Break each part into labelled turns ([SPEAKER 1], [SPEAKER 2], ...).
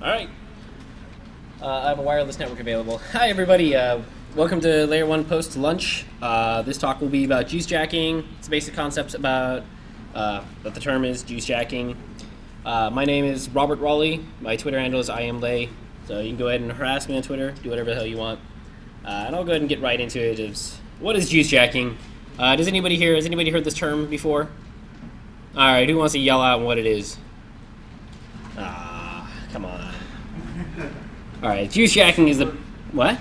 [SPEAKER 1] All right. I have a wireless network available. Hi, everybody. Welcome to LayerOne Post Lunch. This talk will be about juice jacking. It's a basic concept about what the term is, juice jacking. My name is Robert Rowley. My Twitter handle is IamLay. So you can go ahead and harass me on Twitter, do whatever the hell you want. And I'll go ahead and get right into it. What is juice jacking? Has anybody heard this term before? All right, who wants to yell out what it is? Come on. All right, juice jacking is the what?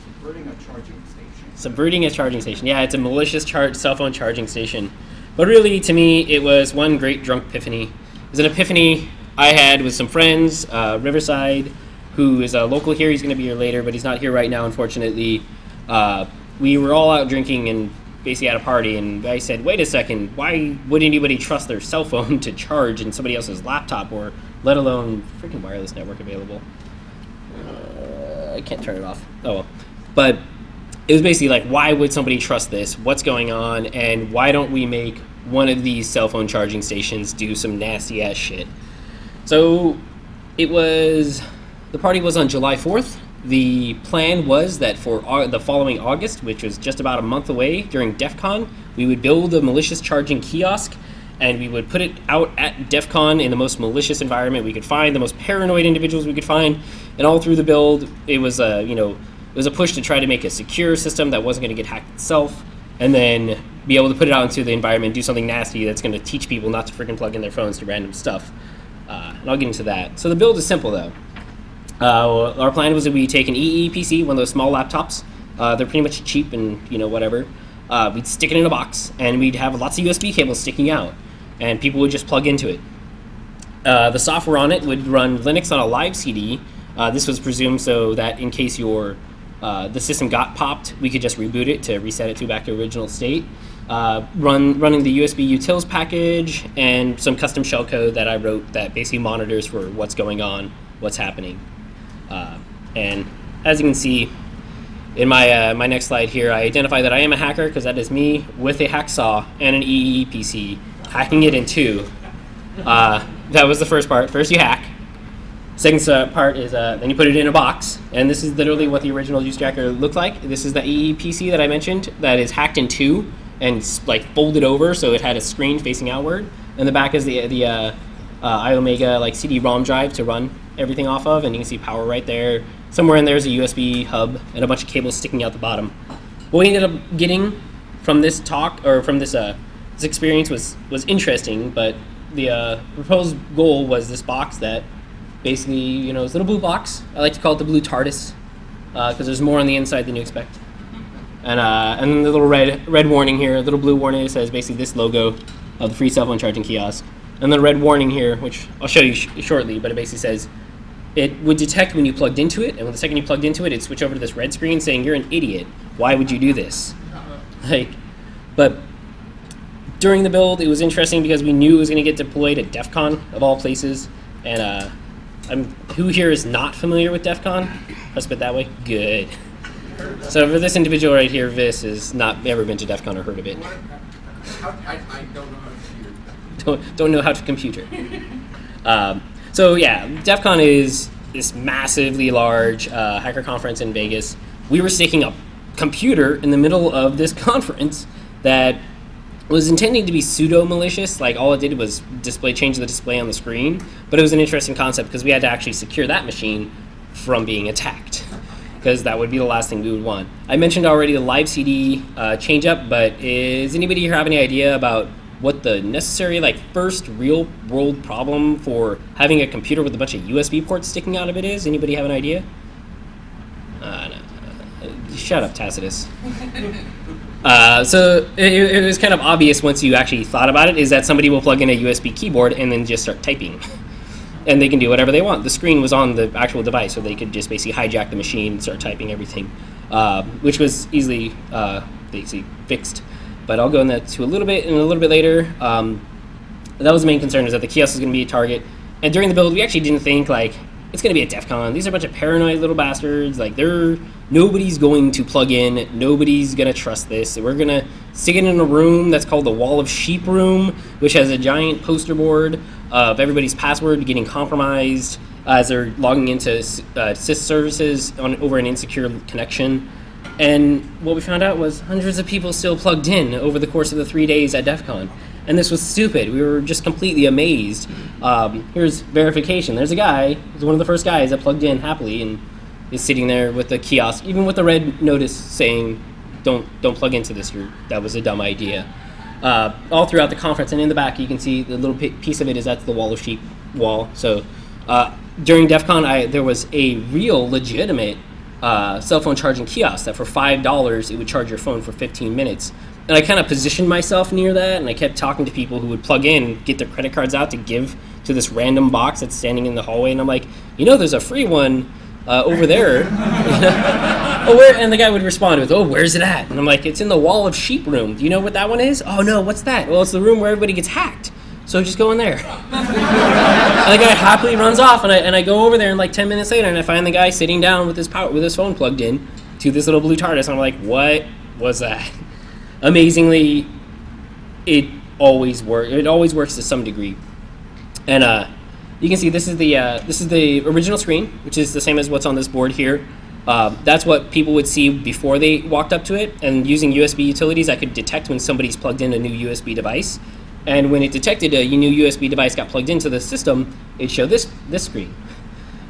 [SPEAKER 2] Subverting a charging station.
[SPEAKER 1] Subverting a charging station. Yeah, it's a malicious cell phone charging station. But really, to me, it was one great drunk epiphany. It was an epiphany I had with some friends, Riverside, who is a local here. He's going to be here later, but he's not here right now, unfortunately. We were all out drinking and basically at a party, and I said, wait a second, why would anybody trust their cell phone to charge in somebody else's laptop, or let alone freaking wireless network available? I can't turn it off. Oh well. But it was basically like, why would somebody trust this? What's going on? And why don't we make one of these cell phone charging stations do some nasty ass shit? So the party was on July 4th. The plan was that for the following August, which was just about a month away during DefCon, we would build a malicious charging kiosk, and we would put it out at DefCon in the most malicious environment we could find, the most paranoid individuals we could find, and all through the build, it was a push to try to make a secure system that wasn't going to get hacked itself, and then be able to put it out into the environment, do something nasty that's going to teach people not to freaking plug in their phones to random stuff. And I'll get into that. So the build is simple, though. Our plan was that we'd take an EE PC, one of those small laptops. They're pretty much cheap and whatever. We'd stick it in a box, and we'd have lots of USB cables sticking out, and people would just plug into it. The software on it would run Linux on a live CD. This was presumed so that in case the system got popped, we could just reboot it to reset it back to original state. Running the USB utils package and some custom shellcode that I wrote that basically monitors for what's going on, what's happening. And as you can see in my next slide here, I identify that I am a hacker because that is me with a hacksaw and an EE PC, hacking it in two. That was the first part. First you hack. Second part is then you put it in a box, and this is literally what the original juice jacker looked like. This is the EE PC that I mentioned that is hacked in two and like folded over so it had a screen facing outward. And the back is the iOmega like CD-ROM drive to run everything off of, and you can see power right there. Somewhere in there is a USB hub and a bunch of cables sticking out the bottom. What we ended up getting from this talk, or from this experience, was interesting, but the proposed goal was this box that basically, this little blue box. I like to call it the blue TARDIS because there's more on the inside than you expect. And then the little red warning here, a little blue warning that says basically this logo of the free cell phone charging kiosk. And the red warning here, which I'll show you shortly, but it basically says it would detect when you plugged into it, and when the second you plugged into it, it'd switch over to this red screen saying, you're an idiot. Why would you do this? But during the build, it was interesting because we knew it was going to get deployed at DefCon, of all places. And who here is not familiar with DefCon? Let's put it that way. Good. So for this individual right here, Vis has not ever been to DefCon or heard of it.
[SPEAKER 2] I don't know how to compute.
[SPEAKER 1] Don't know how to compute. So yeah, DefCon is this massively large hacker conference in Vegas. We were sticking a computer in the middle of this conference that was intending to be pseudo-malicious. Like all it did was change the display on the screen. But it was an interesting concept because we had to actually secure that machine from being attacked, because that would be the last thing we would want. I mentioned already the live CD change up, but does anybody here have any idea about what the necessary first real world problem for having a computer with a bunch of USB ports sticking out of it is? Anybody have an idea? No. Shut up, Tacitus. So it was kind of obvious once you actually thought about it, is that somebody will plug in a USB keyboard and then just start typing. And they can do whatever they want. The screen was on the actual device, so they could just basically hijack the machine and start typing everything, which was easily basically fixed. But I'll go into that a little bit later. That was the main concern, is that the kiosk is going to be a target. And during the build, we actually didn't think it's going to be at DefCon. These are a bunch of paranoid little bastards. Nobody's going to plug in. Nobody's going to trust this. We're going to stick it in a room that's called the Wall of Sheep room, which has a giant poster board of everybody's password getting compromised as they're logging into sys services over an insecure connection. And what we found out was hundreds of people still plugged in over the course of the 3 days at DEF CON. And this was stupid. We were just completely amazed. Here's verification. There's a guy, he's one of the first guys that plugged in happily and is sitting there with the kiosk, even with the red notice saying, don't plug into this, that was a dumb idea. All throughout the conference, and in the back you can see the little piece of it is at the wall of sheep wall. So during DEF CON, there was a real legitimate cell phone charging kiosk that for $5 it would charge your phone for 15 minutes. And I kind of positioned myself near that, and I kept talking to people who would plug in and get their credit cards out to give to this random box that's standing in the hallway. And I'm like, there's a free one over there. Oh, where? And the guy would respond with, where's it at? And I'm like, it's in the wall of sheep room. Do you know what that one is? Oh, no, what's that? Well, it's the room where everybody gets hacked. So just go in there. And the guy happily runs off, and I go over there, and like 10 minutes later, and I find the guy sitting down with his phone plugged in to this little blue TARDIS, and I'm like, what was that? Amazingly, it always works. It always works to some degree. And you can see this is the original screen, which is the same as what's on this board here. That's what people would see before they walked up to it. And using USB utilities, I could detect when somebody's plugged in a new USB device. And when it detected a new USB device got plugged into the system, it showed this screen,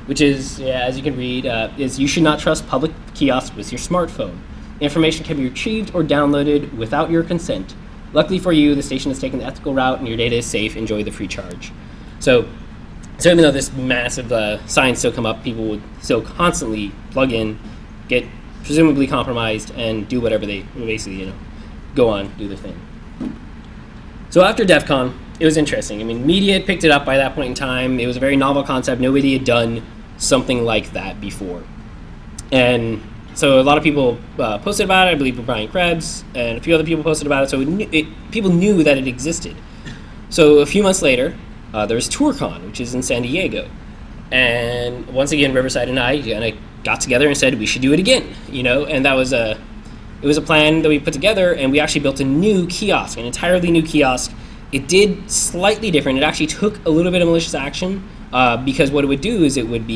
[SPEAKER 1] which is, as you can read, is you should not trust public kiosks with your smartphone. Information can be retrieved or downloaded without your consent. Luckily for you, the station has taken the ethical route and your data is safe. Enjoy the free charge. So even though this massive signs still come up, people would still constantly plug in, get presumably compromised, and do whatever they basically, go on, do their thing. So after DEF CON, it was interesting. I mean, media had picked it up by that point in time. It was a very novel concept. Nobody had done something like that before. And so a lot of people posted about it. I believe Brian Krebs and a few other people posted about it. So people knew that it existed. So a few months later, there's TourCon, which is in San Diego. And once again, Riverside and I got together and said we should do it again. And that was it was a plan that we put together, and we actually built a new kiosk, an entirely new kiosk. It did slightly different. It actually took a little bit of malicious action because what it would do is it would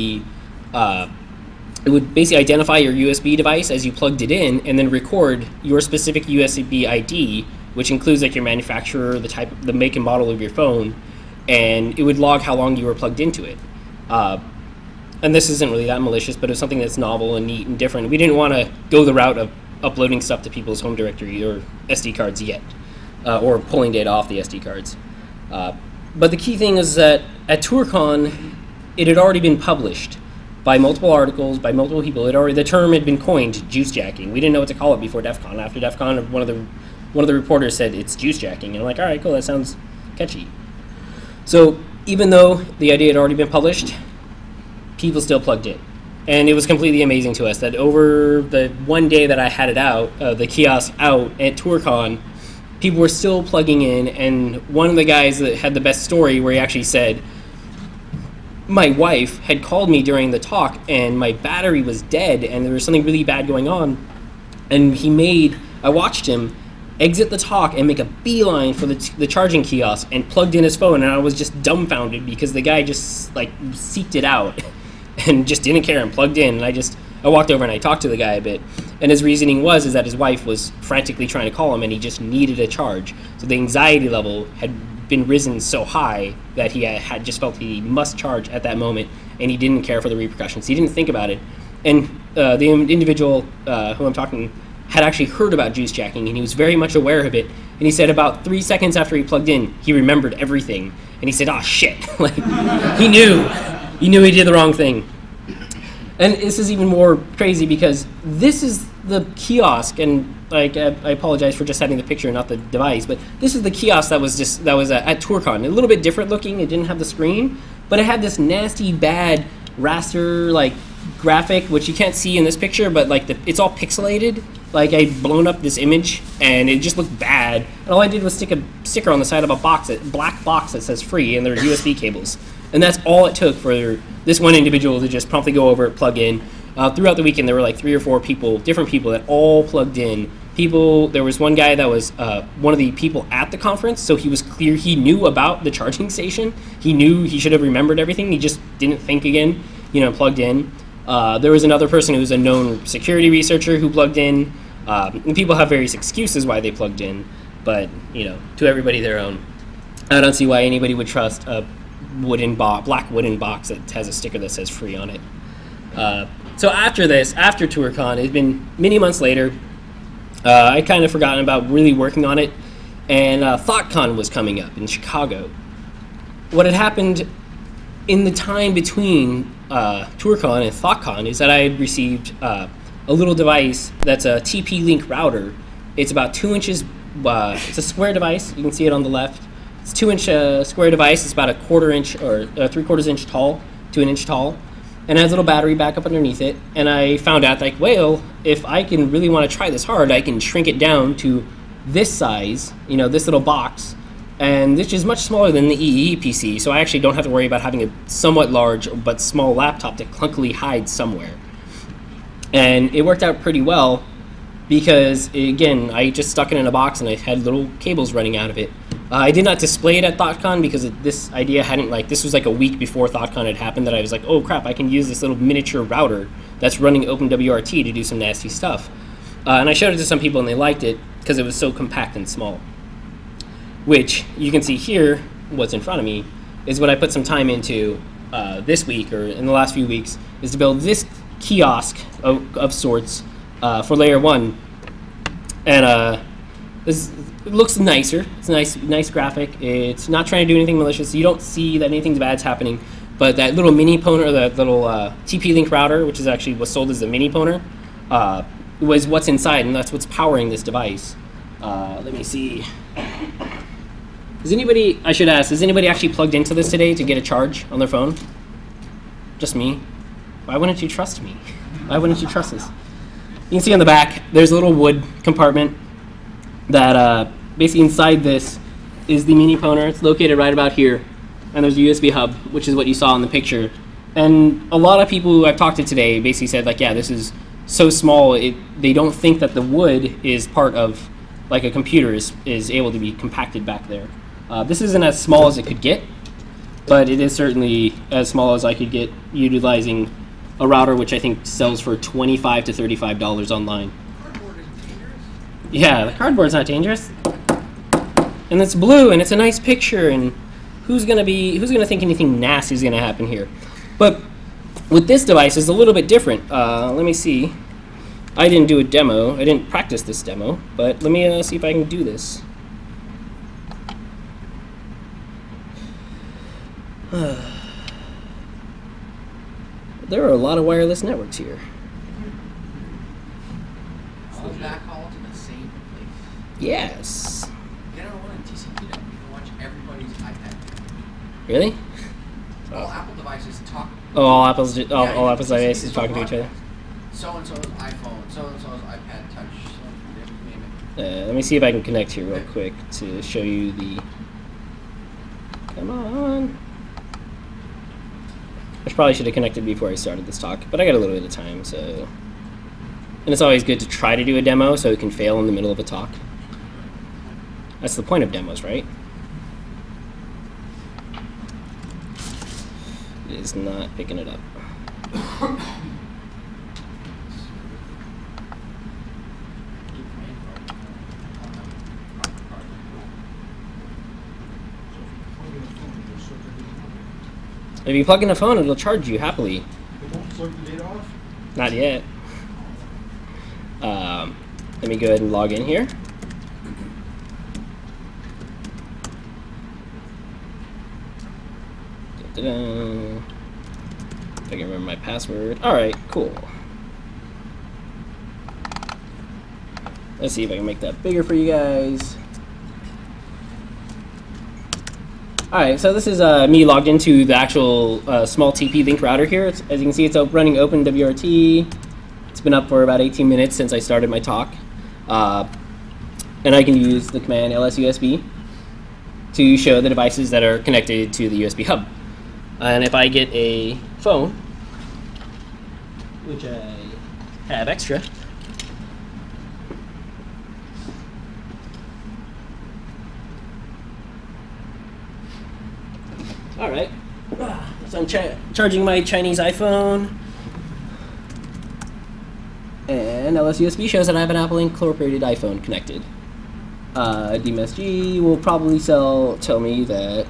[SPEAKER 1] basically identify your USB device as you plugged it in, and then record your specific USB ID, which includes like your manufacturer, the make and model of your phone, and it would log how long you were plugged into it. And this isn't really that malicious, but it's something that's novel and neat and different. We didn't want to go the route of uploading stuff to people's home directory or SD cards yet, or pulling data off the SD cards. But the key thing is that at TourCon, it had already been published by multiple articles, by multiple people. The term had been coined, juice jacking. We didn't know what to call it before DEF CON. After DEF CON, one of the reporters said it's juice jacking, and I'm like, all right, cool, that sounds catchy. So even though the idea had already been published, people still plugged in. And it was completely amazing to us that over the one day that I had it out, the kiosk out at TourCon, people were still plugging in. And one of the guys that had the best story where he actually said, my wife had called me during the talk and my battery was dead and there was something really bad going on. And I watched him exit the talk and make a beeline for the charging kiosk and plugged in his phone. And I was just dumbfounded because the guy just seeked it out and just didn't care and plugged in. And I walked over and I talked to the guy a bit. And his reasoning was that his wife was frantically trying to call him and he just needed a charge. So the anxiety level had been risen so high that he had just felt he must charge at that moment, and he didn't care for the repercussions. He didn't think about it. And the individual who I'm talking had actually heard about juice jacking, and he was very much aware of it. And he said about 3 seconds after he plugged in, he remembered everything. And he said, oh shit, he knew he did the wrong thing. And this is even more crazy because this is the kiosk, and I apologize for just having the picture, not the device, but this is the kiosk that was at TourCon. A little bit different looking. It didn't have the screen, but it had this nasty, bad raster graphic, which you can't see in this picture, but it's all pixelated. I'd blown up this image, and it just looked bad. And all I did was stick a sticker on the side of a black box that says free, and there are USB cables. And that's all it took for this one individual to just promptly go over, plug in. Throughout the weekend, there were 3 or 4 different people that all plugged in people. There was one guy that was one of the people at the conference, so he was clear. He knew about the charging station. He knew he should have remembered everything. He just didn't think again. Plugged in. There was another person who was a known security researcher who plugged in. And people have various excuses why they plugged in, but to everybody their own. I don't see why anybody would trust a black wooden box that has a sticker that says free on it. So after this, after TourCon, it's been many months later. I'd kind of forgotten about really working on it, and ThoughtCon was coming up in Chicago. What had happened in the time between TourCon and ThoughtCon is that I had received a little device that's a TP-Link router. It's about 2 inches. It's a square device. You can see it on the left. It's a 2-inch square device. It's about a 1/4 inch or 3/4 inch tall to 1 inch tall, and it has a little battery backup underneath it. And I found out, like, well, if I can really want to try this hard, I can shrink it down to this size, this little box, and this is much smaller than the EE PC, so I actually don't have to worry about having a somewhat large but small laptop to clunkily hide somewhere. And it worked out pretty well because, again, I just stuck it in a box and I had little cables running out of it. I did not display it at ThoughtCon because this idea hadn't, this was like a week before ThoughtCon had happened that I was like, oh crap, I can use this little miniature router that's running OpenWRT to do some nasty stuff. And I showed it to some people and they liked it because it was so compact and small. Which, you can see here, what's in front of me, is what I put some time into this week, or in the last few weeks, is to build this kiosk of sorts for LayerOne. And it looks nicer. It's a nice graphic. It's not trying to do anything malicious. You don't see that anything bad's happening. But that little mini poner, that little TP-Link router, which is actually was sold as a mini poner, was what's inside, and that's what's powering this device. Let me see. I should ask, has anybody actually plugged into this today to get a charge on their phone? Just me? Why wouldn't you trust me? Why wouldn't you trust this? You can see on the back, there's a little wood compartment that basically inside this is the mini poner. It's located right about here. And there's a USB hub, which is what you saw in the picture. And a lot of people who I've talked to today basically said, like, yeah, this is so small, they don't think that the wood is part of, like, a computer is able to be compacted back there. This isn't as small as it could get, but it is certainly as small as I could get utilizing a router, which I think sells for $25 to $35 online.
[SPEAKER 2] Cardboard is dangerous?
[SPEAKER 1] Yeah, the cardboard's not dangerous. And it's blue, and it's a nice picture, and who's gonna think anything nasty is gonna happen here? But with this device, it's a little bit different. Let me see. I didn't do a demo. I didn't practice this demo, but let me see if I can do this. There are a lot of wireless networks here.
[SPEAKER 2] All backhaul to the same place.
[SPEAKER 1] Yes.
[SPEAKER 2] Get on one in TCP, you can watch everybody's iPad.
[SPEAKER 1] Really?
[SPEAKER 2] All Apple devices talk.
[SPEAKER 1] Oh, all Apple's
[SPEAKER 2] Yeah,
[SPEAKER 1] devices talking to each other.
[SPEAKER 2] So-and-so's iPhone, so-and-so's iPad Touch, name it.
[SPEAKER 1] Let me see if I can connect here real quick to show you the. Come on. I probably should have connected before I started this talk, but I got a little bit of time, so. And it's always good to try to do a demo so it can fail in the middle of a talk. That's the point of demos, right? It is not picking it up. If you plug in a phone, it'll charge you happily.
[SPEAKER 2] It won't plug the data off?
[SPEAKER 1] Not yet. Let me go ahead and log in here. Da-da-da. If I can remember my password. All right, cool. Let's see if I can make that bigger for you guys. All right, so this is me logged into the actual small TP-Link router here. As you can see, it's running OpenWRT. It's been up for about 18 minutes since I started my talk. And I can use the command lsusb to show the devices that are connected to the USB hub. And if I get a phone, which I have extra, All right. So I'm charging my Chinese iPhone. And LSUSB shows that I have an Apple Incorporated iPhone connected. DMSG will probably tell me that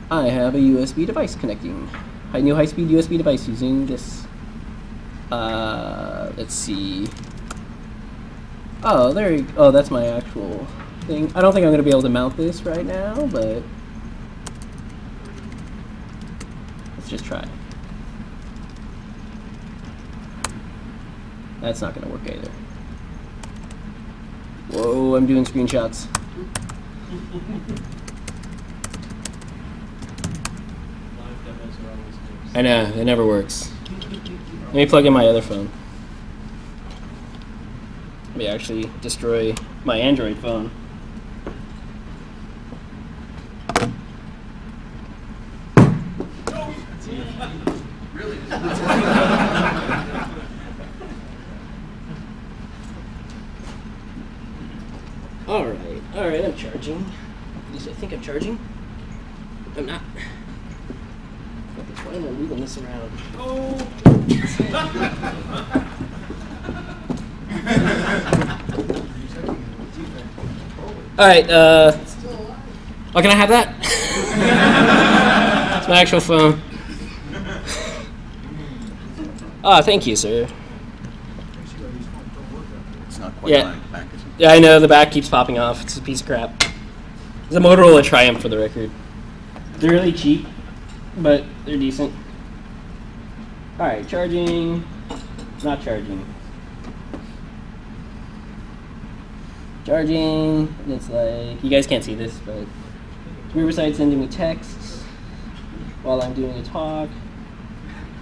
[SPEAKER 1] I have a USB device connecting. A new high-speed USB device using this. Let's see. Oh, oh, that's my actual thing. I don't think I'm going to be able to mount this right now, but let's just try. That's not going to work either. Whoa, I'm doing screenshots. I know, it never works. Let me plug in my other phone. Let me actually destroy my Android phone.
[SPEAKER 2] Really?
[SPEAKER 1] Alright, I'm charging. At least I think I'm charging. I'm not. Why am I moving this around? Oh! Alright, oh, can I have that? It's my actual phone. Oh, thank you, sir.
[SPEAKER 3] It's not quite like back, is it?
[SPEAKER 1] Yeah, I know, the back keeps popping off. It's a piece of crap. It's a Motorola Triumph for the record. They're really cheap, but they're decent. Alright, charging. Not charging. Charging. And it's like, you guys can't see this, but Riverside sending me texts while I'm doing a talk.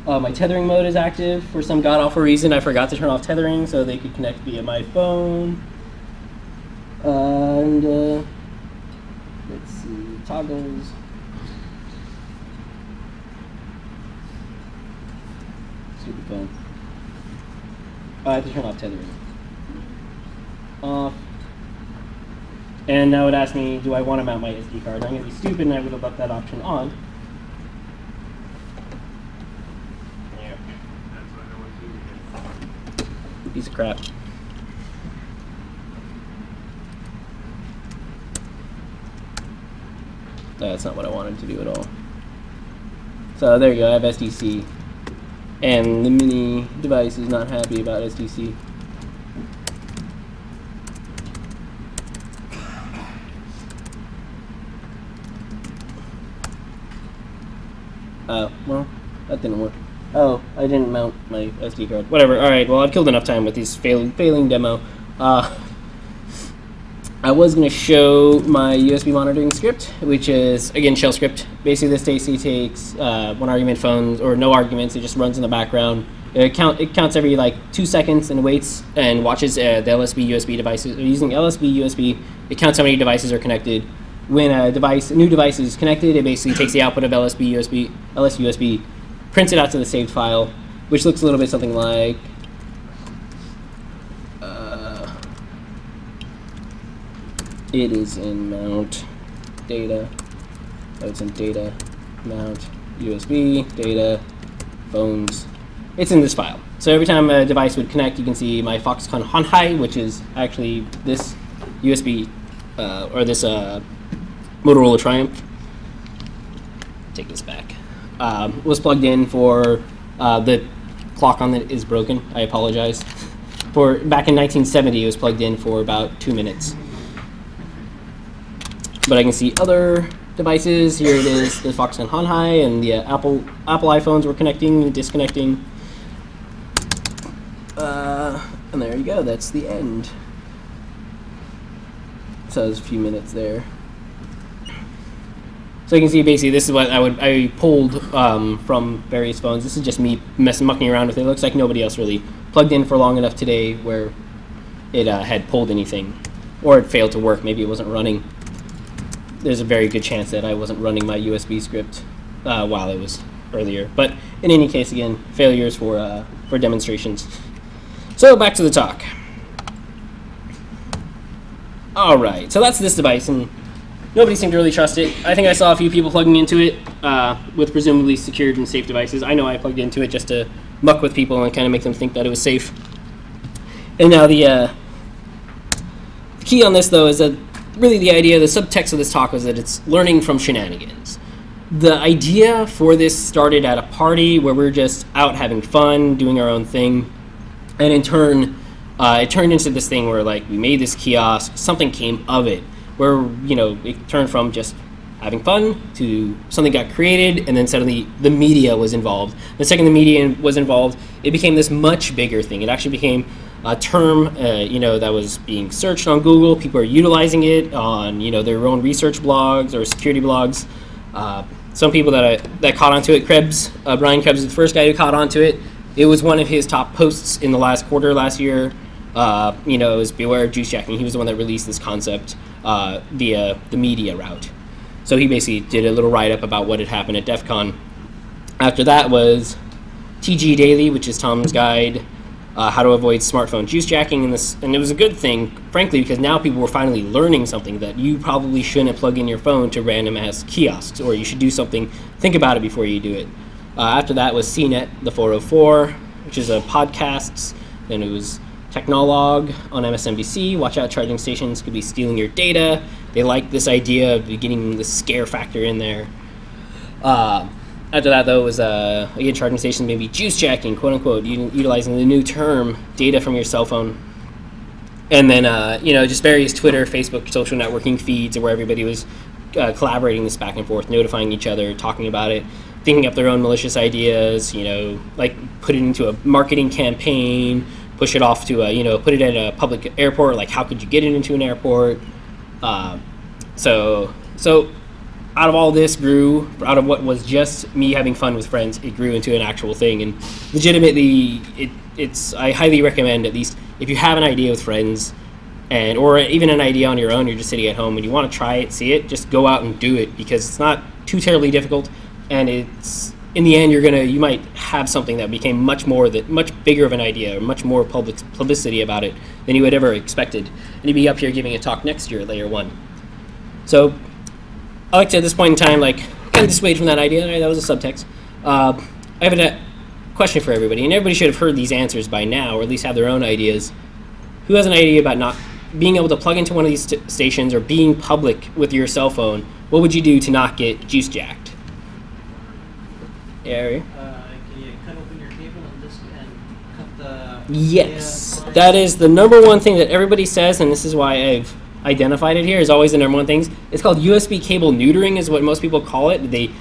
[SPEAKER 1] My tethering mode is active. For some god-awful reason, I forgot to turn off tethering so they could connect via my phone. And let's see, toggles. Stupid phone. I have to turn off tethering. Off. And now it asks me, do I want to mount my SD card? I'm going to be stupid and I would have left that option on. There. Piece of crap. That's not what I wanted to do at all. So there you go, I have SDC. And the mini device is not happy about SDC. Oh, well, that didn't work. Oh, I didn't mount my SD card. Whatever, alright, well I've killed enough time with these failing demo. I was going to show my USB monitoring script, which is, again, shell script. Basically, this basically takes one argument phones, or no arguments, it just runs in the background. It counts every, like, 2 seconds and waits and watches the LSB USB devices. Using LSB USB, it counts how many devices are connected. When a new device is connected, it basically takes the output of LSUSB, prints it out to the saved file, which looks a little bit something like it is in mount data. Oh, it's in data mount USB data phones. It's in this file. So every time a device would connect, you can see my Foxconn Honhai, which is actually this USB or this Motorola Triumph. Take this back. Was plugged in for the clock on it is broken. I apologize. Back in 1970, it was plugged in for about 2 minutes. But I can see other devices. Here it is, the Foxconn Honhai, and the Apple iPhones were connecting and disconnecting. And there you go. That's the end. So there's a few minutes there. So you can see basically this is what I pulled from various phones. This is just me mucking around with it. It looks like nobody else really plugged in for long enough today where it had pulled anything, or it failed to work. Maybe it wasn't running. There's a very good chance that I wasn't running my USB script while it was earlier. But in any case, again, failures for demonstrations. So back to the talk. All right, so that's this device, and nobody seemed to really trust it. I think I saw a few people plugging into it with presumably secured and safe devices. I know I plugged into it just to muck with people and kind of make them think that it was safe. And now the key on this, though, is that really the idea, the subtext of this talk was that it's learning from shenanigans. The idea for this started at a party where we were just out having fun, doing our own thing, and in turn, it turned into this thing where, like, we made this kiosk, something came of it, where, you know, it turned from just having fun to something got created, and then suddenly the media was involved. The second the media was involved, it became this much bigger thing. It actually became a term, you know, that was being searched on Google. People are utilizing it on, you know, their own research blogs or security blogs. Some people that caught onto it, Brian Krebs is the first guy who caught onto it. It was one of his top posts in the last quarter last year. You know, it was beware of juice jacking. He was the one that released this concept via the media route. So he basically did a little write-up about what had happened at DefCon. After that was TG Daily, which is Tom's guide, how to avoid smartphone juice jacking, and it was a good thing, frankly, because now people were finally learning something that you probably shouldn't plug in your phone to random ass kiosks, or you should do something, think about it before you do it. After that was CNET, the 404, which is a podcasts. Then it was Technolog on MSNBC. Watch out, charging stations could be stealing your data. They like this idea of getting the scare factor in there. After that, though, was again, charging stations maybe juice jacking, quote unquote, utilizing the new term, data from your cell phone. And then, you know, just various Twitter, Facebook, social networking feeds where everybody was collaborating this back and forth, notifying each other, talking about it, thinking up their own malicious ideas, you know, like put it into a marketing campaign, push it off to a, you know, put it at a public airport, like how could you get it into an airport? So out of all this grew, out of what was just me having fun with friends, it grew into an actual thing. And legitimately, I highly recommend, at least if you have an idea with friends, or even an idea on your own, you're just sitting at home and you want to try it, see it, just go out and do it, because it's not too terribly difficult, and it's, in the end, you might have something that became much bigger of an idea, or much more publicity about it than you had ever expected. And you'd be up here giving a talk next year at LayerOne. So I like to, at this point in time, like, kind of dissuade from that idea. That was a subtext. I have a question for everybody, and everybody should have heard these answers by now, or at least have their own ideas. Who has an idea about not being able to plug into one of these stations or being public with your cell phone? What would you do to not get juice jacked? Ari?
[SPEAKER 4] Can you cut open your cable and cut the...
[SPEAKER 1] Yes. That is the number one thing that everybody says, and this is why I've identified it here, is always the number one thing. It's called USB cable neutering, is what most people call it. They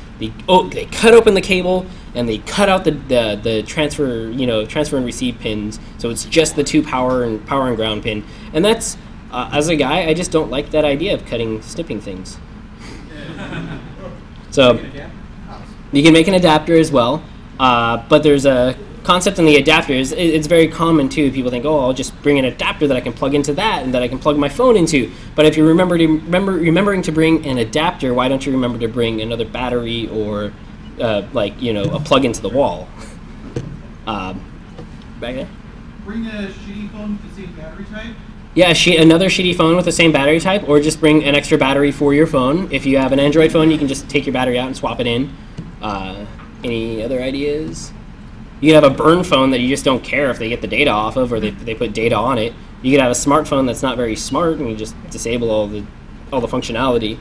[SPEAKER 1] cut open the cable and they cut out the transfer, you know, transfer and receive pins, so it's just the two power and ground pin. And that's as a guy, I just don't like that idea of snipping things. So you can make an adapter as well, but there's a concept in the adapters. It's very common too. People think, oh, I'll just bring an adapter that I can plug into that and that I can plug my phone into. But if you're remembering to bring an adapter, why don't you remember to bring another battery or like, you know, a plug into the wall? Back there.
[SPEAKER 5] Bring a shitty phone with the same battery type.
[SPEAKER 1] Yeah, another shitty phone with the same battery type, or just bring an extra battery for your phone. If you have an Android phone, you can just take your battery out and swap it in. Any other ideas? You can have a burn phone that you just don't care if they get the data off of, or they put data on it. You could have a smartphone that's not very smart, and you just disable all the functionality.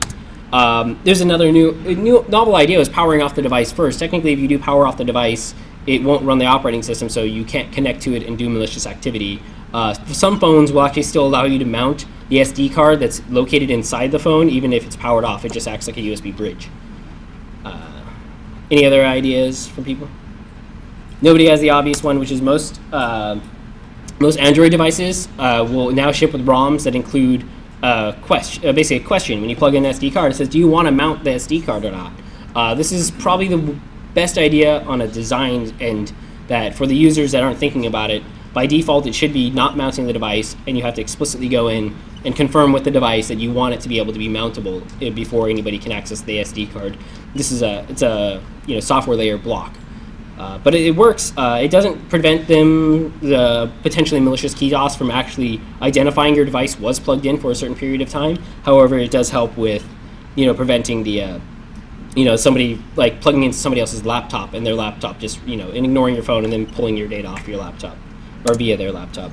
[SPEAKER 1] There's another new novel idea, is powering off the device first. Technically, if you do power off the device, it won't run the operating system, so you can't connect to it and do malicious activity. Some phones will actually still allow you to mount the SD card that's located inside the phone, even if it's powered off. It just acts like a USB bridge. Any other ideas from people? Nobody has the obvious one, which is most Android devices will now ship with ROMs that include basically a question. When you plug in an SD card, it says, do you want to mount the SD card or not? This is probably the best idea on a design end, that for the users that aren't thinking about it, by default it should be not mounting the device, and you have to explicitly go in and confirm with the device that you want it to be able to be mountable before anybody can access the SD card. This is it's a software layer block. But it works. It doesn't prevent the potentially malicious kiosks from actually identifying your device was plugged in for a certain period of time. However, it does help with preventing the somebody like plugging into somebody else's laptop and their laptop just and ignoring your phone and then pulling your data off your laptop or via their laptop.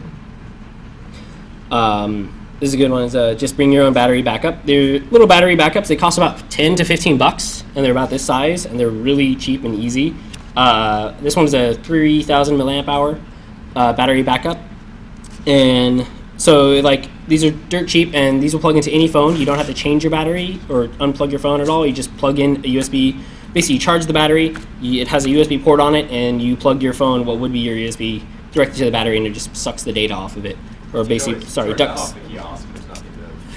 [SPEAKER 1] This is a good one. Is just bring your own battery backup. They're little battery backups. They cost about $10 to $15, and they're about this size, and they're really cheap and easy. This one's a 3,000 milliamp hour battery backup, and so like these are dirt cheap, and these will plug into any phone. You don't have to change your battery or unplug your phone at all. You just plug in a USB. Basically, you charge the battery. It has a USB port on it, and you plug your phone, what would be your USB, directly to the battery, and it just sucks the data off of it. Or basically, ducks.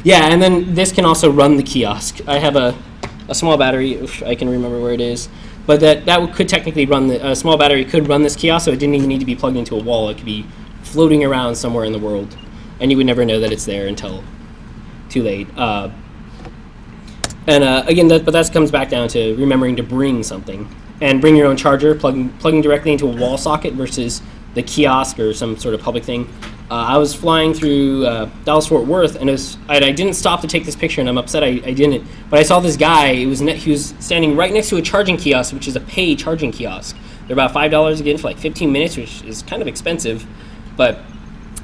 [SPEAKER 1] Yeah, and then this can also run the kiosk. I have a small battery. Oof, I can remember where it is. But that could technically run a small battery could run this kiosk, so it didn't even need to be plugged into a wall. It could be floating around somewhere in the world, and you would never know that it's there until too late. Again, that comes back down to remembering to bring something and bring your own charger, plugging directly into a wall socket versus the kiosk or some sort of public thing. I was flying through Dallas-Fort Worth, and I didn't stop to take this picture, and I'm upset I didn't. But I saw this guy. He was standing right next to a charging kiosk, which is a pay charging kiosk. They're about $5 again for like 15 minutes, which is kind of expensive. But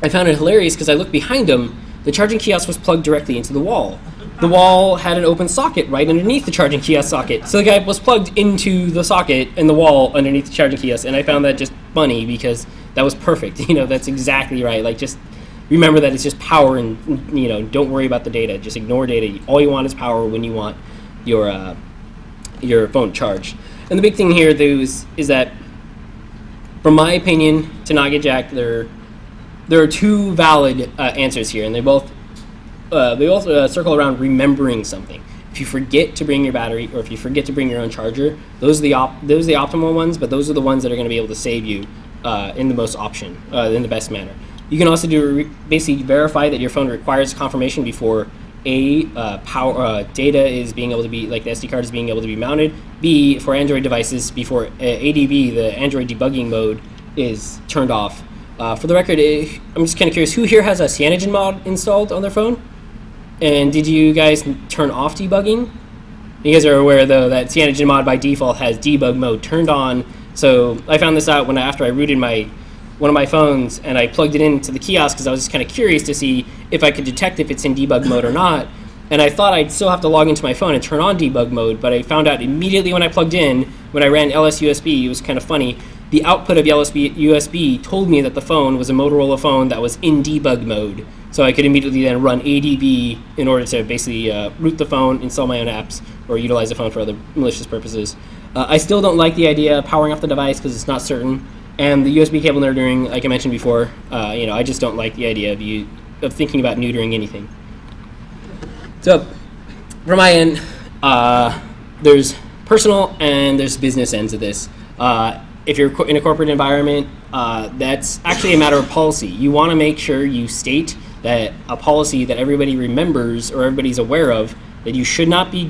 [SPEAKER 1] I found it hilarious because I looked behind him. The charging kiosk was plugged directly into the wall. The wall had an open socket right underneath the charging kiosk socket. So the guy was plugged into the socket in the wall underneath the charging kiosk, and I found that just funny because that was perfect. That's exactly right. Like, just remember that it's just power, and don't worry about the data. Just ignore data. All you want is power when you want your phone charged. And the big thing here, though, is that, from my opinion, to not get jacked, there are two valid answers here, and they both circle around remembering something. If you forget to bring your battery, or if you forget to bring your own charger, those are the optimal ones, but those are the ones that are going to be able to save you in the the best manner. You can also basically verify that your phone requires confirmation before data is being able to be, like the SD card is being able to be mounted. B, for Android devices, before ADB, the Android debugging mode, is turned off. For the record, I'm just kind of curious, who here has a Shennanigan mod installed on their phone? And did you guys turn off debugging? You guys are aware, though, that Shennanigan mod by default has debug mode turned on. So I found this out after I rooted one of my phones, and I plugged it into the kiosk because I was just kind of curious to see if I could detect if it's in debug mode or not. And I thought I'd still have to log into my phone and turn on debug mode, but I found out immediately when I plugged in, when I ran LSUSB, it was kind of funny. The output of USB told me that the phone was a Motorola phone that was in debug mode. So I could immediately then run ADB in order to basically root the phone, install my own apps, or utilize the phone for other malicious purposes. I still don't like the idea of powering off the device because it's not certain. And the USB cable neutering, like I mentioned before, I just don't like the idea of thinking about neutering anything. So, from my end, there's personal and there's business ends of this. If you're in a corporate environment, that's actually a matter of policy. You want to make sure you state that a policy that everybody remembers or everybody's aware of, that you should not be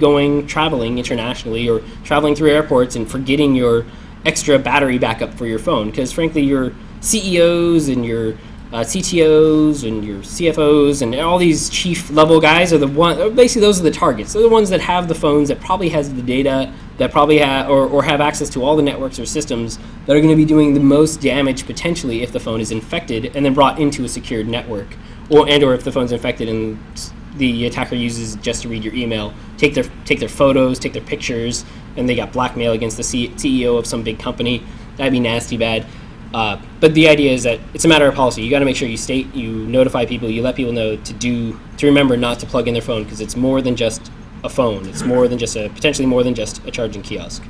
[SPEAKER 1] traveling internationally or traveling through airports and forgetting your extra battery backup for your phone. Because frankly, your CEOs and your CTOs and your CFOs and all these chief level guys are basically those are the targets. They're the ones that have the phones that probably has the data, that probably or have access to all the networks or systems that are going to be doing the most damage potentially if the phone is infected and then brought into a secured network, or if the phone's infected and the attacker uses just to read your email, take their photos, take their pictures, and they got blackmail against the CEO of some big company. That'd be nasty bad. But the idea is that it's a matter of policy. You got to make sure you notify people, you let people know to remember not to plug in their phone, because it's more than just a phone. It's more than just potentially more than just a charging kiosk.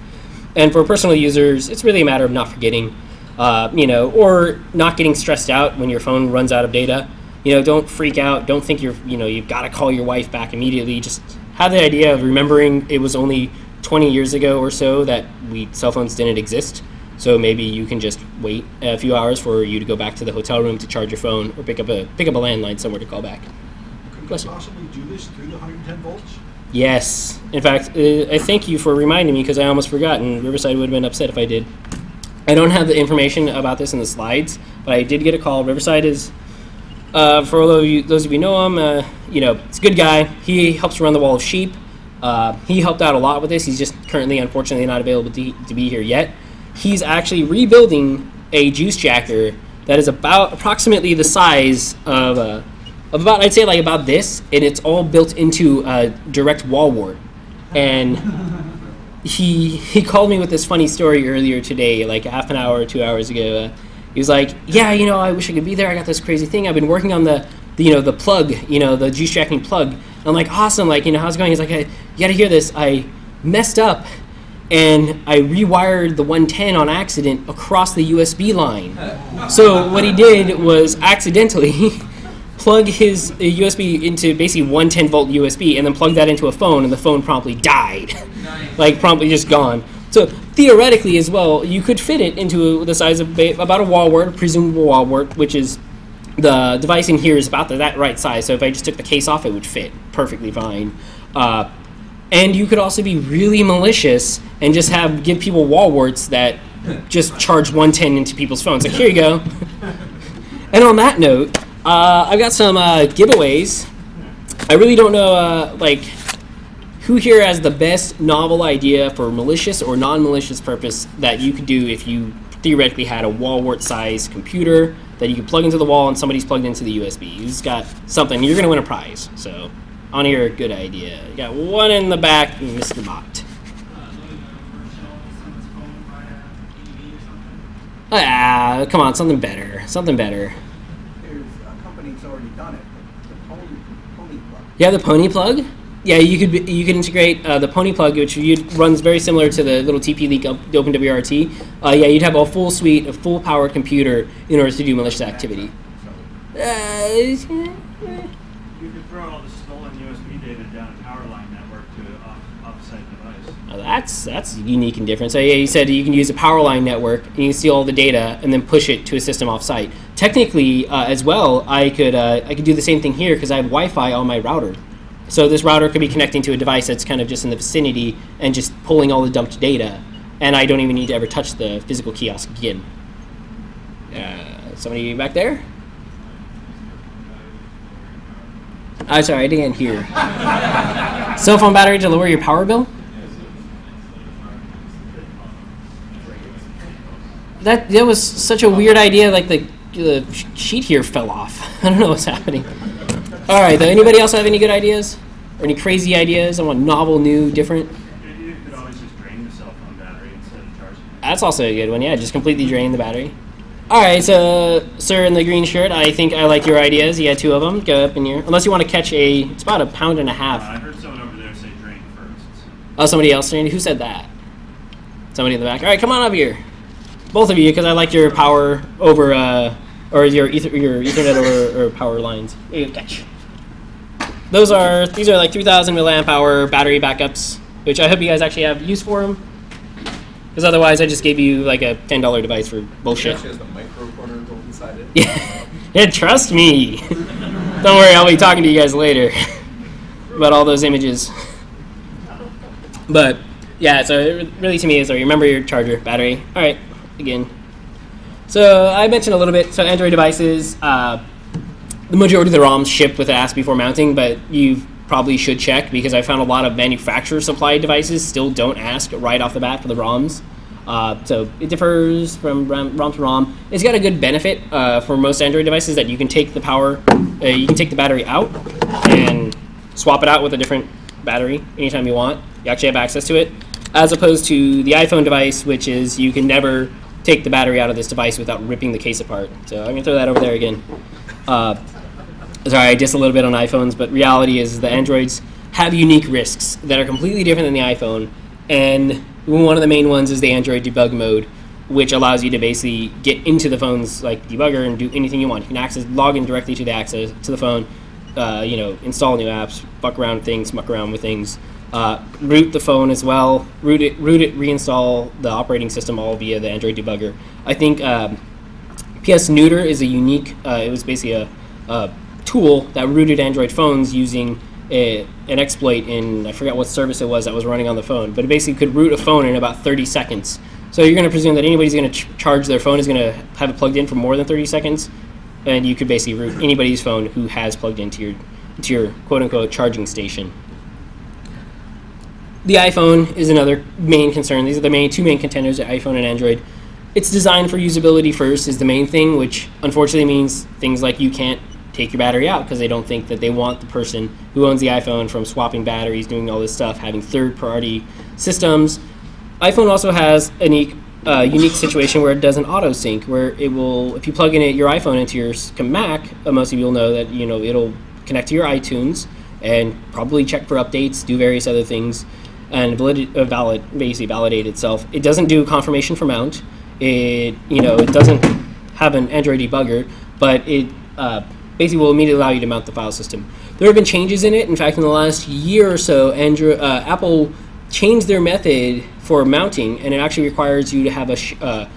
[SPEAKER 1] And for personal users, it's really a matter of not forgetting, or not getting stressed out when your phone runs out of data. Don't freak out. Don't think you've got to call your wife back immediately. Just have the idea of remembering it was only 20 years ago or so that cell phones didn't exist. So maybe you can just wait a few hours for you to go back to the hotel room to charge your phone, or pick up a landline somewhere to call back.
[SPEAKER 6] Could you possibly do this through the 110 volts?
[SPEAKER 1] Yes. In fact, I thank you for reminding me, because I almost forgot, and Riverside would have been upset if I did. I don't have the information about this in the slides, but I did get a call. Riverside is, for those of you know him, it's a good guy. He helps run the Wall of Sheep. He helped out a lot with this. He's just currently, unfortunately, not available to be here yet. He's actually rebuilding a juice jacker that is approximately the size of about, I'd say, like about this, and it's all built into a direct wall wart. And he called me with this funny story earlier today, like half an hour or 2 hours ago. He was like, yeah, I wish I could be there. I got this crazy thing. I've been working on the plug, the juice jacking plug. And I'm like, awesome, like, how's it going? He's like, you got to hear this. I messed up, and I rewired the 110 on accident across the USB line. So what he did was accidentally plug his USB into basically 110 volt USB and then plug that into a phone, and the phone promptly died. Like, promptly just gone. So theoretically as well, you could fit it into the size of about a wall wart, a presumable wall wart, which is the device in here is about that right size. So if I just took the case off, it would fit perfectly fine. And you could also be really malicious and just give people wall warts that just charge 110 into people's phones. Like, here you go. And on that note, I've got some giveaways. I really don't know who here has the best novel idea for malicious or non-malicious purpose that you could do if you theoretically had a wall wart size computer that you could plug into the wall and somebody's plugged into the USB. You just got something. You're going to win a prize. So on here, good idea. You got one in the back, Mr. Bot. Come on, something better. Something better.
[SPEAKER 3] There's a company that's already done it. The Pony Plug.
[SPEAKER 1] You have the Pony Plug? Yeah, you could integrate the Pony Plug, which runs very similar to the little TP-Link, the OpenWRT. Yeah, you'd have a full suite, a full-powered computer in order to do malicious activity.
[SPEAKER 7] You could throw all the stolen USB data down a power line network to an off-site device.
[SPEAKER 1] That's unique and different. So yeah, you said you can use a power line network and you can steal all the data and then push it to a system off-site. Technically, as well, I could do the same thing here because I have Wi-Fi on my router. So this router could be connecting to a device that's kind of just in the vicinity and just pulling all the dumped data, and I don't even need to ever touch the physical kiosk again. Somebody back there? I'm sorry, I didn't hear. Cell phone battery to lower your power bill? That was such a weird idea, like the sheet here fell off. I don't know what's happening. All right, though, anybody else have any good ideas? Or any crazy ideas? I want novel, new, different?
[SPEAKER 7] You could always just drain the cell phone battery instead of charging it.
[SPEAKER 1] That's also a good one, yeah, just completely drain the battery. All right, so, sir in the green shirt, I think I like your ideas. You had two of them. Go up in here. Unless you want to catch it's about 1.5 pounds.
[SPEAKER 7] I heard someone over there say drain first.
[SPEAKER 1] Oh, somebody else, Randy? Who said that? Somebody in the back. All right, come on up here. Both of you, because I like your power over, or your Ethernet or power lines. Here you go, catch. These are like 3,000 milliamp hour battery backups, which I hope you guys actually have use for them. Because otherwise, I just gave you like a $10 device for bullshit.
[SPEAKER 3] It actually has the microcorder built inside it.
[SPEAKER 1] Yeah, trust me. Don't worry, I'll be talking to you guys later about all those images. But yeah, so it really to me is remember your charger battery. All right, again. So I mentioned a little bit. So Android devices. The majority of the ROMs ship with ASP before mounting, but you probably should check because I found a lot of manufacturer supplied devices still don't ask right off the bat for the ROMs. So it differs from ROM to ROM. It's got a good benefit for most Android devices that you can take the battery out and swap it out with a different battery anytime you want. You actually have access to it, as opposed to the iPhone device, which is you can never take the battery out of this device without ripping the case apart. So I'm gonna throw that over there again. Sorry, just a little bit on iPhones, but reality is the Androids have unique risks that are completely different than the iPhone, and one of the main ones is the Android debug mode, which allows you to basically get into the phone's like debugger and do anything you want. You can log in directly to the phone, install new apps, fuck around with things, muck around with things, root the phone as well, root it, reinstall the operating system all via the Android debugger. I think PS Neuter is a unique. It was basically a tool that rooted Android phones using an exploit in, I forgot what service it was that was running on the phone, but it basically could root a phone in about 30 seconds. So you're going to presume that anybody's going to charge their phone is going to have it plugged in for more than 30 seconds, and you could basically root anybody's phone who has plugged into your quote-unquote charging station. The iPhone is another main concern. These are the two main contenders, iPhone and Android. It's designed for usability first is the main thing, which unfortunately means things like you can't take your battery out because they don't think that they want the person who owns the iPhone from swapping batteries, doing all this stuff, having third-party systems. iPhone also has a unique situation where it does an auto sync, where it will, if you plug in your iPhone into your Mac, most of you will know that it'll connect to your iTunes and probably check for updates, do various other things, and basically validate itself. It doesn't do confirmation for mount. It doesn't have an Android debugger, but it basically will immediately allow you to mount the file system. There have been changes in it. In fact, in the last year or so, Apple changed their method for mounting, and it actually requires you to have a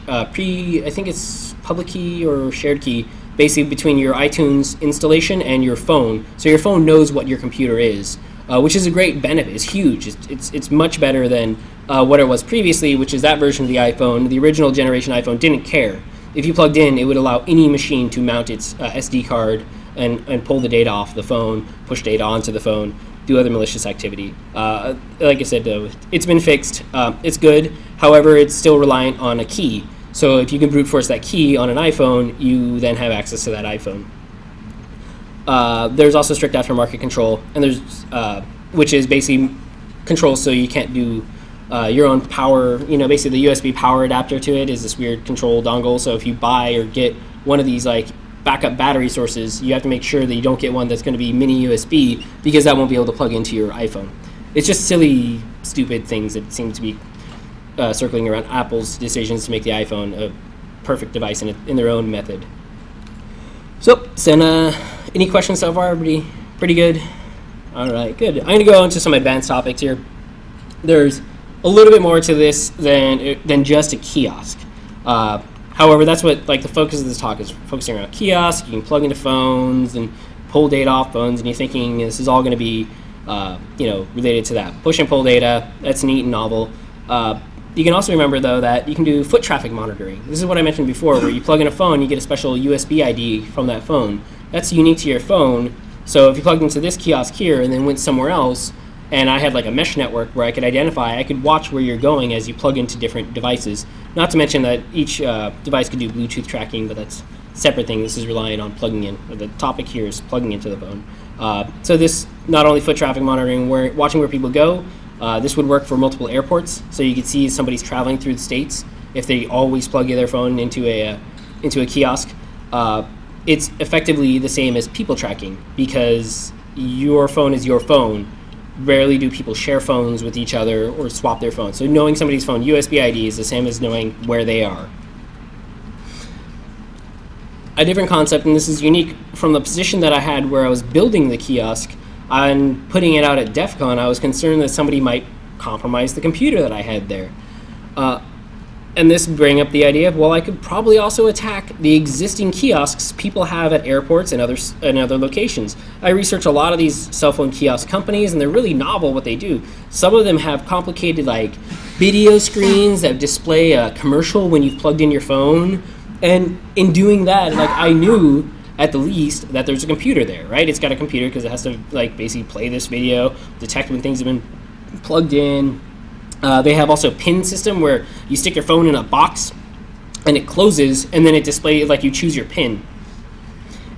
[SPEAKER 1] I think it's public key or shared key, basically between your iTunes installation and your phone, so your phone knows what your computer is, which is a great benefit. It's huge. It's much better than what it was previously, which is that version of the iPhone. The original generation iPhone didn't care. If you plugged in, it would allow any machine to mount its SD card and pull the data off the phone, push data onto the phone, do other malicious activity. Like I said, though, it's been fixed. It's good. However, it's still reliant on a key. So if you can brute force that key on an iPhone, you then have access to that iPhone. There's also strict aftermarket control, and there's which is basically control so you can't do your own power. Basically the USB power adapter to it is this weird control dongle. So if you buy or get one of these like backup battery sources, you have to make sure that you don't get one that's going to be mini USB, because that won't be able to plug into your iPhone. It's just silly, stupid things that seem to be circling around Apple's decisions to make the iPhone a perfect device in their own method. So, any questions so far? Pretty good? All right, good. I'm going to go into some advanced topics here. There's a little bit more to this than just a kiosk. However, that's what the focus of this talk is, focusing around kiosk. You can plug into phones and pull data off phones, and you're thinking this is all going to be related to that. Push and pull data, that's neat and novel. You can also remember, though, that you can do foot traffic monitoring. This is what I mentioned before, where you plug in a phone, you get a special USB ID from that phone. That's unique to your phone. So if you plugged into this kiosk here and then went somewhere else, and I had like a mesh network where I could identify, I could watch where you're going as you plug into different devices. Not to mention that each device could do Bluetooth tracking, but that's a separate thing. This is relying on plugging in. The topic here is plugging into the phone. So this, not only foot traffic monitoring, watching where people go, this would work for multiple airports. So you could see if somebody's traveling through the States, if they always plug their phone into a kiosk. It's effectively the same as people tracking, because your phone is your phone. Rarely do people share phones with each other or swap their phones. So knowing somebody's phone USB ID is the same as knowing where they are. A different concept, and this is unique from the position that I had where I was building the kiosk and putting it out at DefCon. I was concerned that somebody might compromise the computer that I had there. And this bring up the idea of, well, I could probably also attack the existing kiosks people have at airports and other locations. I researched a lot of these cell phone kiosk companies, and they're really novel what they do. Some of them have complicated video screens that display a commercial when you've plugged in your phone. And in doing that, I knew at the least that there's a computer there, right? It's got a computer because it has to basically play this video, detect when things have been plugged in. They have also a pin system where you stick your phone in a box and it closes, and then it displays you choose your pin.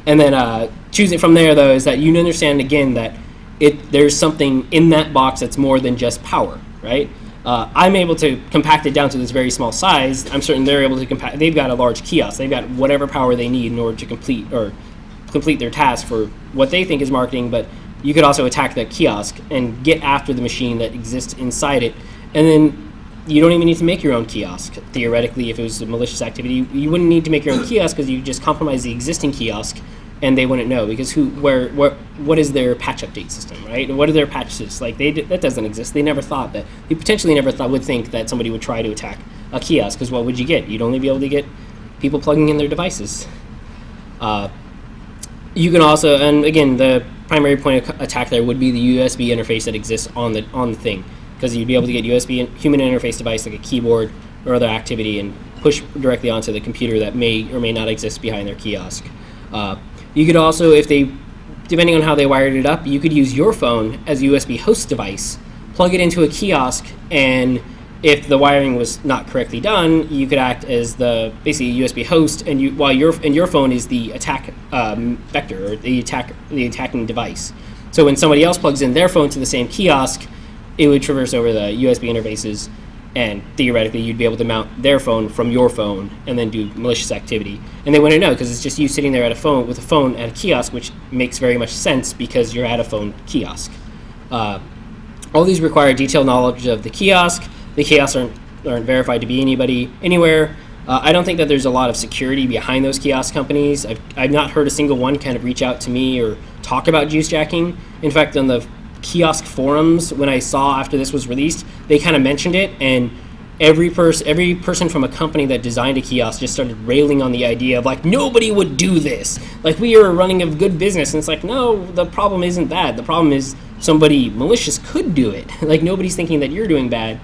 [SPEAKER 1] And then choose it from there, though, is that you understand again that there's something in that box that's more than just power, right? I'm able to compact it down to this very small size. I'm certain they're able to compact. They've got a large kiosk. They've got whatever power they need in order to complete their task for what they think is marketing. But you could also attack that kiosk and get after the machine that exists inside it. And then you don't even need to make your own kiosk. Theoretically, if it was a malicious activity, you wouldn't need to make your own kiosk because you just compromise the existing kiosk, and they wouldn't know because what is their patch update system, right? What are their patches? That doesn't exist. They never thought that. They potentially would think that somebody would try to attack a kiosk, because what would you get? You'd only be able to get people plugging in their devices. You can also, and again, the primary point of attack there would be the USB interface that exists on the thing. Because you'd be able to get USB human interface device like a keyboard or other activity and push directly onto the computer that may or may not exist behind their kiosk. You could also, depending on how they wired it up, you could use your phone as a USB host device, plug it into a kiosk, and if the wiring was not correctly done, you could act as the basically USB host, and while your phone is the attack vector, or the attacking device. So when somebody else plugs in their phone to the same kiosk, it would traverse over the USB interfaces, and theoretically you'd be able to mount their phone from your phone and then do malicious activity. And they wouldn't know because it's just you sitting there with a phone at a kiosk, which makes very much sense because you're at a phone kiosk. All these require detailed knowledge of the kiosk. The kiosks aren't verified to be anybody anywhere. I don't think that there's a lot of security behind those kiosk companies. I've not heard a single one kind of reach out to me or talk about juice jacking. In fact, on the kiosk forums, when I saw after this was released, they kind of mentioned it, and every person from a company that designed a kiosk just started railing on the idea of like, nobody would do this. Like, we are running a good business. And it's like, no, the problem isn't that. The problem is somebody malicious could do it. Like, nobody's thinking that you're doing bad.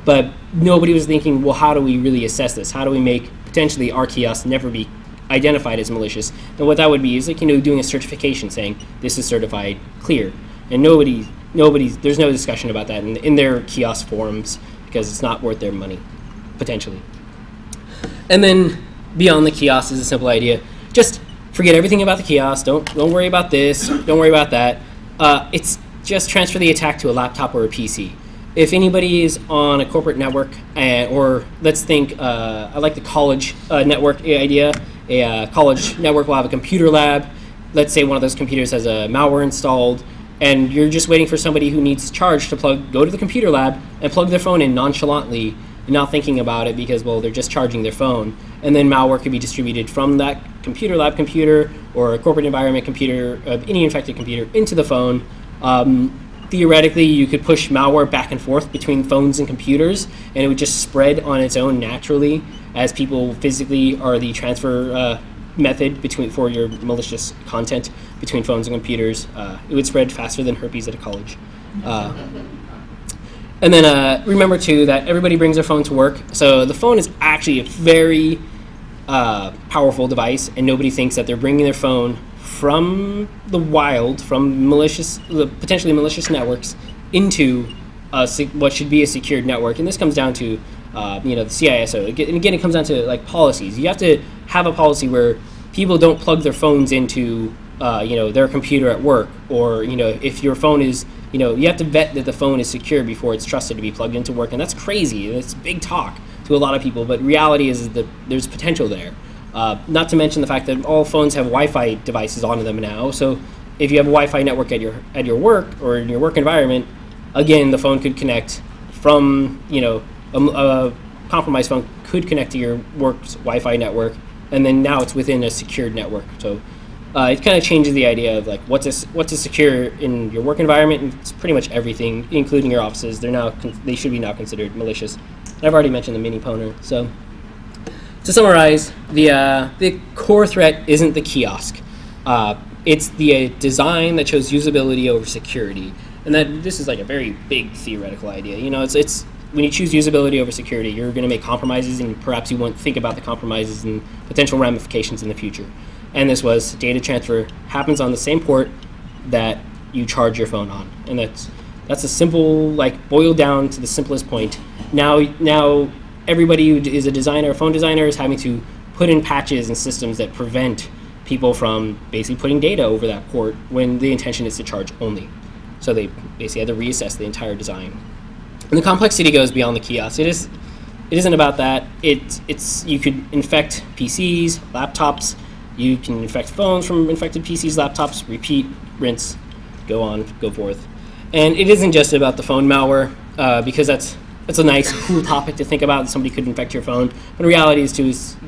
[SPEAKER 1] But nobody was thinking, well, how do we really assess this? How do we make potentially our kiosk never be identified as malicious? And what that would be is like, doing a certification saying this is certified clear. And there's no discussion about that in their kiosk forums because it's not worth their money, potentially. And then beyond the kiosk is a simple idea. Just forget everything about the kiosk. Don't worry about this. Don't worry about that. It's just transfer the attack to a laptop or a PC. If anybody is on a corporate network, or let's think, I like the college network idea. A college network will have a computer lab. Let's say one of those computers has a malware installed, and you're just waiting for somebody who needs charge to go to the computer lab and plug their phone in nonchalantly, not thinking about it because, well, they're just charging their phone. And then malware could be distributed from that computer lab computer or a corporate environment computer, any infected computer, into the phone. Theoretically, you could push malware back and forth between phones and computers, and it would just spread on its own naturally as people physically are the transfer method for your malicious content between phones and computers. It would spread faster than herpes at a college. And then remember, too, that everybody brings their phone to work. So the phone is actually a very powerful device, and nobody thinks that they're bringing their phone from the wild, from potentially malicious networks into what should be a secured network. And this comes down to the CISO. And again, it comes down to like policies. You have to have a policy where people don't plug their phones into their computer at work, or if your phone is you have to vet that the phone is secure before it's trusted to be plugged into work. And that's crazy. It's big talk to a lot of people, but reality is that there's potential there. Not to mention the fact that all phones have Wi-Fi devices onto them now. So if you have a Wi-Fi network at your work or in your work environment, again, the phone could connect from a compromised phone could connect to your work's Wi-Fi network, and then now it's within a secured network. So it kind of changes the idea of like what's a secure in your work environment, and it's pretty much everything, including your offices. They should be now considered malicious. And I've already mentioned the mini pwner. So to summarize, the core threat isn't the kiosk. It's the design that chose usability over security. And this is like a very big theoretical idea. It's when you choose usability over security, you're going to make compromises, and perhaps you won't think about the compromises and potential ramifications in the future. And this was data transfer happens on the same port that you charge your phone on. And that's a simple, like, boiled down to the simplest point. Now everybody who is a designer, a phone designer, is having to put in patches and systems that prevent people from basically putting data over that port when the intention is to charge only. So they basically had to reassess the entire design. And the complexity goes beyond the kiosk. It isn't about that. You could infect PCs, laptops. You can infect phones from infected PCs, laptops. Repeat, rinse, go forth. And it isn't just about the phone malware, because that's a nice, cool topic to think about. Somebody could infect your phone. But the reality is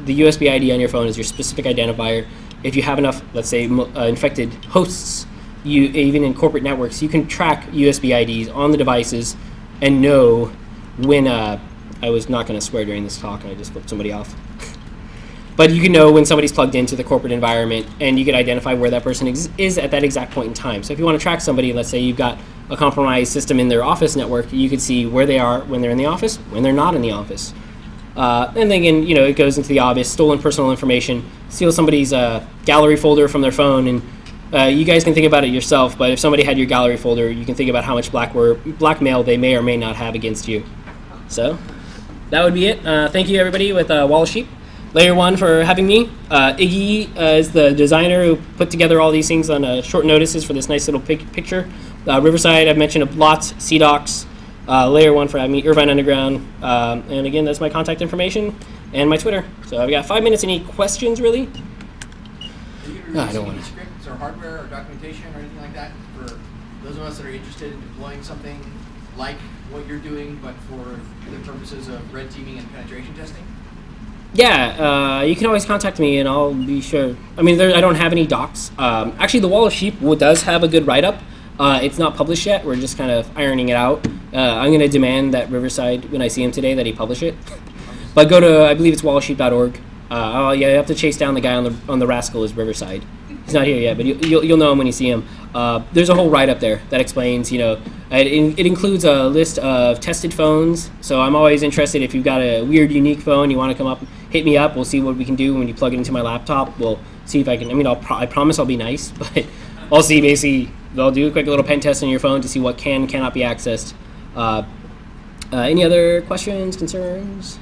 [SPEAKER 1] the USB ID on your phone is your specific identifier. If you have enough, let's say, infected hosts, even in corporate networks, you can track USB IDs on the devices and know when, I was not going to swear during this talk, and I just flipped somebody off. But you can know when somebody's plugged into the corporate environment, and you can identify where that person is at that exact point in time. So if you want to track somebody, let's say you've got a compromised system in their office network, you could see where they are when they're in the office, when they're not in the office. And then again, it goes into the obvious: stolen personal information, steal somebody's gallery folder from their phone, and you guys can think about it yourself, but if somebody had your gallery folder, you can think about how much blackmail they may or may not have against you. So that would be it. Thank you, everybody, with Wall of Sheep. LayerOne for having me. Iggy is the designer who put together all these things on short notices for this nice little picture. Riverside, I've mentioned a lot. CDocs, LayerOne for having me. Irvine Underground. And again, that's my contact information and my Twitter. So I've got 5 minutes. Any questions, really?
[SPEAKER 2] I don't want scripts or hardware or documentation or anything like that for those of us that are interested in deploying something like what you're doing, but for the purposes of red teaming and penetration testing?
[SPEAKER 1] Yeah, you can always contact me and I'll be sure. I mean, I don't have any docs. Actually, the Wall of Sheep does have a good write-up. It's not published yet. We're just kind of ironing it out. I'm going to demand that Riverside, when I see him today, that he publish it. But go to, I believe it's wallofsheep.org. Yeah, you have to chase down the guy on the Rascal is Riverside. He's not here yet, but you'll know him when you see him. There's a whole write-up there that explains, it includes a list of tested phones. So I'm always interested if you've got a weird, unique phone, you want to come up, hit me up. We'll see what we can do when you plug it into my laptop. We'll see if I can. I mean, I promise I'll be nice, but I'll see. Basically, they'll do a quick little pen test on your phone to see what cannot be accessed. Any other questions, concerns?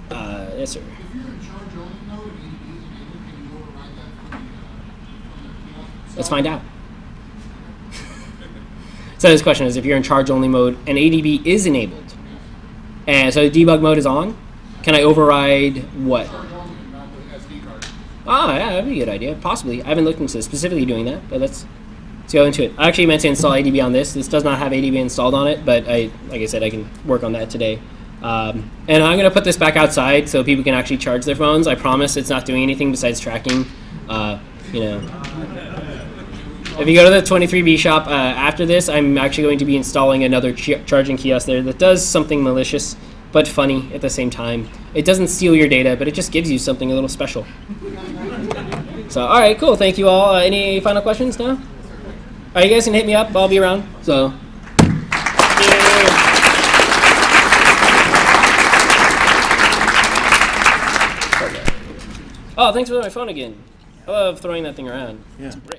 [SPEAKER 1] Yes, sir.
[SPEAKER 8] If you're in charge only mode and ADB is enabled, can you override that from the kiosk?
[SPEAKER 1] Let's find out. So this question is, if you're in charge only mode and ADB is enabled, and so the debug mode is on, can I override what?
[SPEAKER 8] Charge only, not the SD card.
[SPEAKER 1] Ah, yeah, that'd be a good idea. Possibly. I haven't looked into specifically doing that, but let's go into it. I actually meant to install ADB on this. This does not have ADB installed on it, but like I said, I can work on that today. And I'm going to put this back outside so people can actually charge their phones. I promise it's not doing anything besides tracking. If you go to the 23B shop after this, I'm actually going to be installing another charging kiosk there that does something malicious but funny at the same time. It doesn't steal your data, but it just gives you something a little special. So, all right, cool. Thank you all. Any final questions now? All right, you guys can hit me up. I'll be around. So. Oh, thanks for my phone again. I love throwing that thing around. Yeah. It's great.